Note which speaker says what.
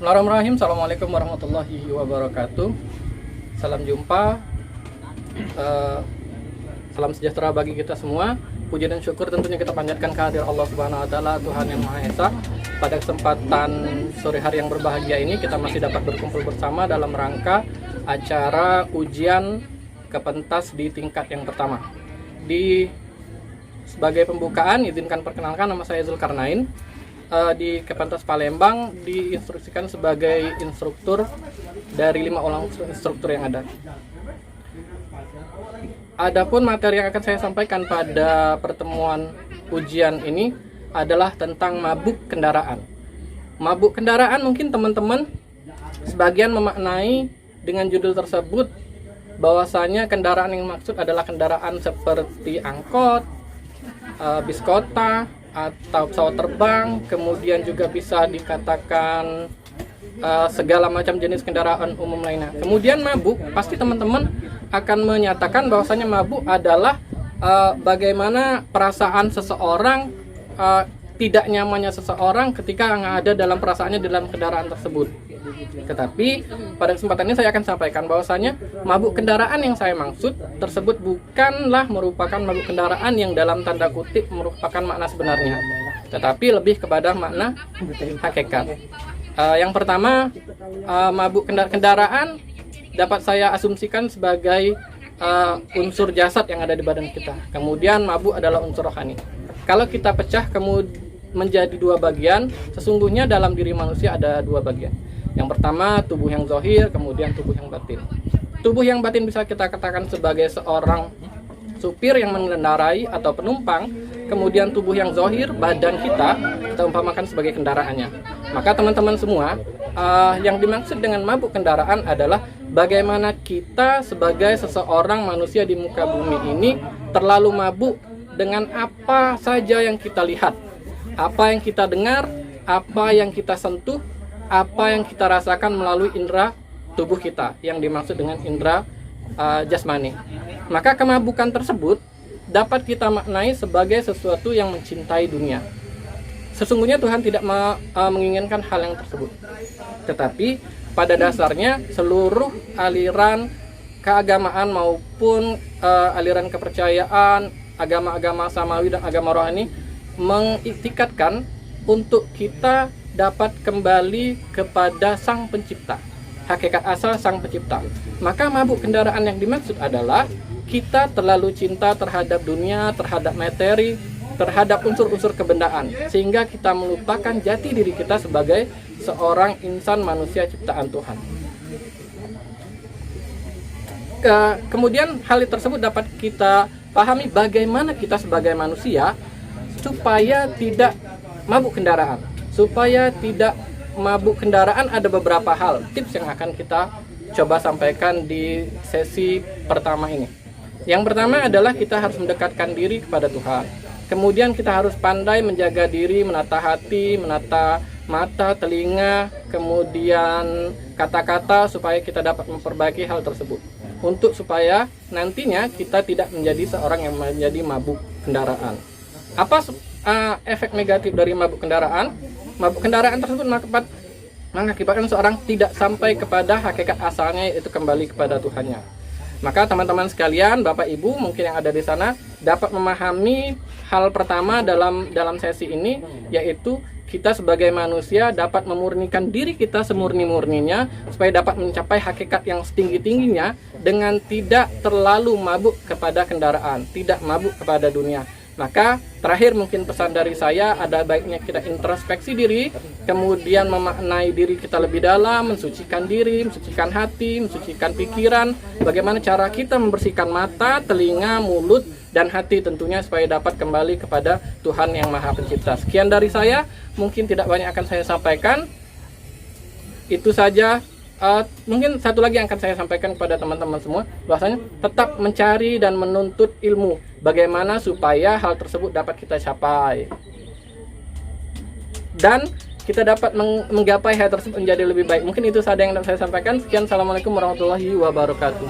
Speaker 1: Bismillahirrahmanirrahim. Assalamualaikum warahmatullahi wabarakatuh. Salam jumpa. Salam sejahtera bagi kita semua. Puji dan syukur tentunya kita panjatkan kehadirat Allah Subhanahu wa taala, Tuhan yang Maha Esa. Pada kesempatan sore hari yang berbahagia ini kita masih dapat berkumpul bersama dalam rangka acara ujian Kepentas di tingkat yang pertama. Sebagai pembukaan, izinkan perkenalkan, nama saya Zulkarnain. Di Kepentas Palembang diinstruksikan sebagai instruktur dari 5 orang instruktur yang ada. Adapun materi yang akan saya sampaikan pada pertemuan ujian ini adalah tentang mabuk kendaraan. Mabuk kendaraan mungkin teman-teman sebagian memaknai dengan judul tersebut bahwasanya kendaraan yang maksud adalah kendaraan seperti angkot, bis kota, atau pesawat terbang, kemudian juga bisa dikatakan segala macam jenis kendaraan umum lainnya. Kemudian mabuk, pasti teman-teman akan menyatakan bahwasanya mabuk adalah bagaimana perasaan seseorang, tidak nyamannya seseorang ketika ada dalam perasaannya dalam kendaraan tersebut. Tetapi pada kesempatan ini saya akan sampaikan bahwasanya mabuk kendaraan yang saya maksud tersebut bukanlah merupakan mabuk kendaraan yang dalam tanda kutip merupakan makna sebenarnya, tetapi lebih kepada makna hakikat. Yang pertama, mabuk kendaraan dapat saya asumsikan sebagai unsur jasad yang ada di badan kita. Kemudian mabuk adalah unsur rohani. Kalau kita pecah menjadi 2 bagian, sesungguhnya dalam diri manusia ada 2 bagian. Yang pertama, tubuh yang zahir, kemudian tubuh yang batin. Tubuh yang batin bisa kita katakan sebagai seorang supir yang mengendarai atau penumpang. Kemudian tubuh yang zahir, badan kita umpamakan sebagai kendaraannya. Maka teman-teman semua, yang dimaksud dengan mabuk kendaraan adalah bagaimana kita sebagai seseorang manusia di muka bumi ini terlalu mabuk dengan apa saja yang kita lihat, apa yang kita dengar, apa yang kita sentuh, apa yang kita rasakan melalui indera tubuh kita yang dimaksud dengan indera jasmani. Maka kemabukan tersebut dapat kita maknai sebagai sesuatu yang mencintai dunia. Sesungguhnya Tuhan tidak menginginkan hal yang tersebut. Tetapi pada dasarnya seluruh aliran keagamaan maupun aliran kepercayaan, agama-agama samawi dan agama rohani mengiktikadkan untuk kita dapat kembali kepada Sang Pencipta, hakikat asal Sang Pencipta. Maka mabuk kendaraan yang dimaksud adalah kita terlalu cinta terhadap dunia, terhadap materi, terhadap unsur-unsur kebendaan, sehingga kita melupakan jati diri kita sebagai seorang insan manusia ciptaan Tuhan. Kemudian hal tersebut dapat kita pahami bagaimana kita sebagai manusia supaya tidak mabuk kendaraan. Supaya tidak mabuk kendaraan ada beberapa hal, tips yang akan kita coba sampaikan di sesi pertama ini. Yang pertama adalah kita harus mendekatkan diri kepada Tuhan. Kemudian kita harus pandai menjaga diri, menata hati, menata mata, telinga, kemudian kata-kata supaya kita dapat memperbaiki hal tersebut. Untuk supaya nantinya kita tidak menjadi seorang yang menjadi mabuk kendaraan. Apa efek negatif dari mabuk kendaraan? Mabuk kendaraan tersebut mengakibatkan seorang tidak sampai kepada hakikat asalnya, yaitu kembali kepada Tuhannya. Maka teman-teman sekalian, Bapak Ibu mungkin yang ada di sana dapat memahami hal pertama dalam sesi ini, yaitu kita sebagai manusia dapat memurnikan diri kita semurni-murninya supaya dapat mencapai hakikat yang setinggi-tingginya dengan tidak terlalu mabuk kepada kendaraan, tidak mabuk kepada dunia. Maka terakhir mungkin pesan dari saya, ada baiknya kita introspeksi diri, kemudian memaknai diri kita lebih dalam, mensucikan diri, mensucikan hati, mensucikan pikiran, bagaimana cara kita membersihkan mata, telinga, mulut, dan hati tentunya supaya dapat kembali kepada Tuhan yang Maha Pencipta. Sekian dari saya, mungkin tidak banyak akan saya sampaikan. Itu saja. Mungkin satu lagi yang akan saya sampaikan kepada teman-teman semua, bahwasanya tetap mencari dan menuntut ilmu bagaimana supaya hal tersebut dapat kita capai dan kita dapat menggapai hal tersebut menjadi lebih baik. Mungkin itu saja yang dapat saya sampaikan. Sekian, assalamualaikum warahmatullahi wabarakatuh.